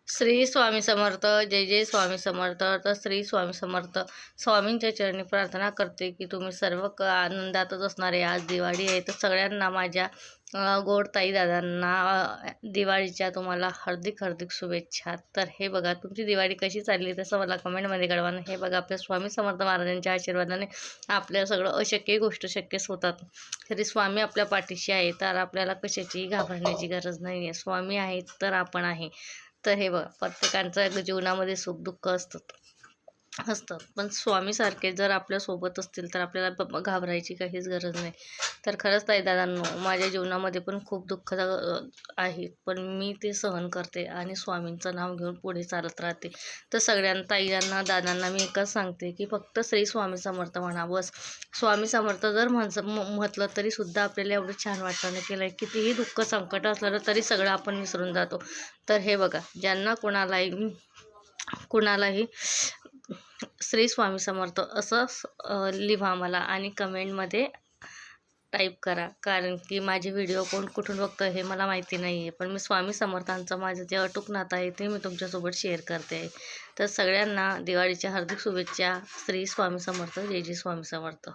श्री स्वामी समर्थ. जय जय स्वामी समर्थ. तर श्री स्वामी समर्थ. स्वामींच्या चरणी प्रार्थना करते की तुम्ही सर्व आनंदातच असणारे. आज दिवाळी आहे तर सगळ्यांना माझ्या गोड ताई दादांना दिवाळीच्या तुम्हाला हार्दिक हार्दिक शुभेच्छा. तर हे बघा तुमची दिवाळी कशी चालली तसं मला कमेंटमध्ये कळवा. हे बघा आपल्या स्वामी समर्थ महाराजांच्या आशीर्वादाने आपल्या सगळं अशक्य गोष्ट शक्यच होतात. तरी स्वामी आपल्या पाठीशी आहे तर आपल्याला कशाचीही घाबरण्याची गरज नाही आहे. स्वामी आहेत तर आपण आहे. तर हे बघा प्रत्येकांच्या जीवनामध्ये सुख दुःख असतात पण स्वामीसारखे जर आपल्यासोबत असतील तर आपल्याला घाबरायची काहीच गरज नाही. तर खरंच ताई दादांनो, माझ्या जीवनामध्ये पण खूप दुःख आहे पण मी ते सहन करते आणि स्वामींचं नाव घेऊन पुढे चालत राहते. तर सगळ्यांना ताईंना दादांना मी एकच सांगते की फक्त श्री स्वामी समर्थ म्हणा बस. स्वामी समर्थ जर म्हटलं तरीसुद्धा आपल्याला एवढं छान वाटतं ना केलं. कितीही दुःख संकट असलं तरी सगळं आपण विसरून जातो. तर हे बघा ज्यांना कुणालाही श्री स्वामी समर्थ असं लिहा मला आणि कमेंटमध्ये टाईप करा. कारण की माझे व्हिडिओ कोण कुठून बघतं हे मला माहिती नाही आहे. पण मी स्वामी समर्थांचं माझं जे अटूट नातं आहे ते मी तुमच्यासोबत शेअर करते आहे. तर सगळ्यांना दिवाळीच्या हार्दिक शुभेच्छा. श्री स्वामी समर्थ. जय जय स्वामी समर्थ.